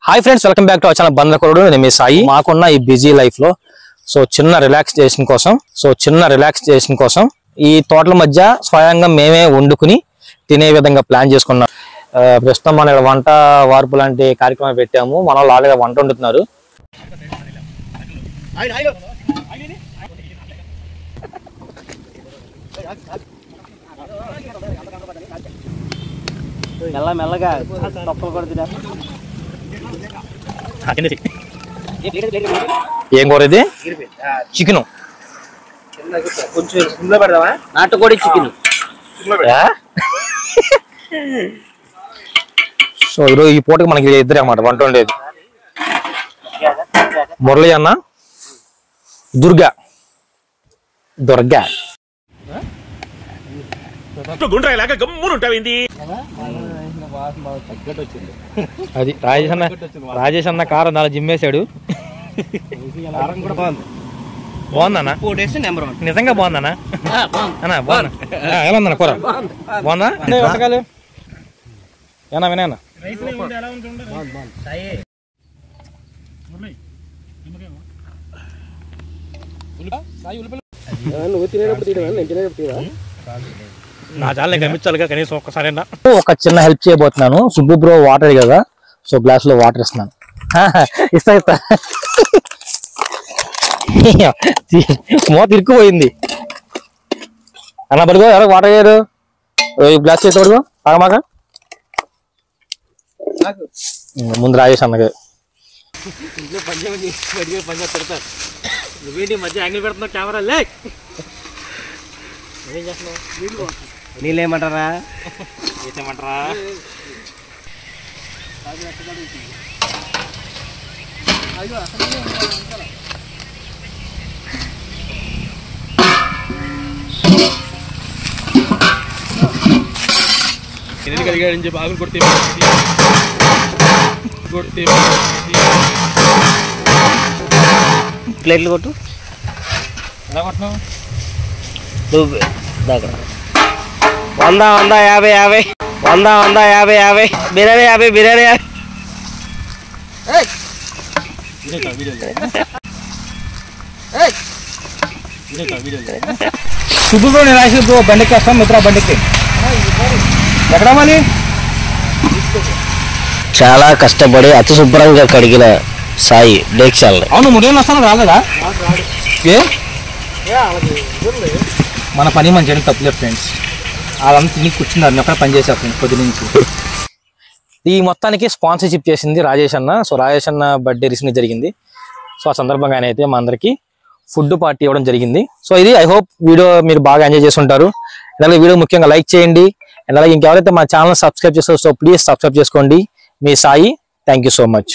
Hi friends, welcome back to our channel Bandarakoradu. నేను మీ సాయి. మాకున్న ఈ బిజీ లైఫ్ లో చిన్న రిలాక్సేషన్ కోసం ఈ తోటల మధ్య స్వయంగా మేమే వండుకుని తినే విధంగా ప్లాన్ చేసుకున్నాం. ప్రస్తుతం మన ఇక్కడ వంట వార్పు లాంటి కార్యక్రమం పెట్టాము. మన వాళ్ళు ఆల్రెడీ వంట వండుతున్నారు. మెల్లగా తొక్కలు కూడా తినా. ఏం కూర ఇది? చికెన్. నాటుకోడి చికెన్. సో ఈరోజు ఈ పూటకి మనకి ఇద్దరే అన్నమాట వంట ఉండేది. మురళి అన్న, దుర్గా. అది రాజేష్ అన్న కారం నాలుగు జిమ్మేశాడు. బాగుందన్నా? నిజంగా బాగుందన్నా? బాగుందా? ఎలా ఉందన్న కూర? బాగుందా? వంటకాలు ఏనా వినా? నా చాలా గమనించాలిగా కనీసం ఒక్కసారి. ఒక చిన్న హెల్ప్ చేయబోతున్నాను. సుబ్బు బ్రో వాటర్ కదా, సో గ్లాస్ లో వాటర్ ఇస్తున్నాను. ఇస్తా మోత ఇరుక్కుపోయింది అన్న. పడుకో, ఎవరో వాటర్ అయ్యారు. గ్లాస్ చేసి పడుకో. తాగమాక ముందు రాజేష్ అన్నగా నీళ్ళేమంటారా? బాగులు కొడితే ప్లేట్లు కొట్టు. ఎలా కొట్టినావు? 100 50 100 50 బిర్యానీ 50 బిర్యానీ. సుబ్బు బ్రో, నేను రాసి బ్రో బండికి వస్తాం. మిత్ర బండికి ఎక్కడ మళ్ళీ చాలా కష్టపడి అతి శుభ్రంగా కడిగిన సాయి డేక్షాలని. అవును, మురేళ్ళు వస్తాను రాలేదా? మన పని మంచి చేయడం తప్పలేదు ఫ్రెండ్స్. వాళ్ళంతా తిని కూర్చున్నారు, నేను అక్కడ పని చేశాను ఫ్రెండ్స్ పొద్దు నుంచి. ఈ మొత్తానికి స్పాన్సర్షిప్ చేసింది రాజేష్ అన్న. సో రాజేష్ అన్న బర్త్డే రీసెంట్గా జరిగింది. సో ఆ సందర్భంగా ఆయన అయితే మా అందరికి ఫుడ్ పార్టీ ఇవ్వడం జరిగింది. సో ఇది ఐ హోప్ వీడియో మీరు బాగా ఎంజాయ్ చేసి ఉంటారు. అలాగే వీడియో ముఖ్యంగా లైక్ చేయండి. అండ్ అలాగే ఇంకెవరైతే మా ఛానల్ సబ్స్క్రైబ్ చేస్తారో సో ప్లీజ్ సబ్స్క్రైబ్ చేసుకోండి. మీ Sai. Thank you so much.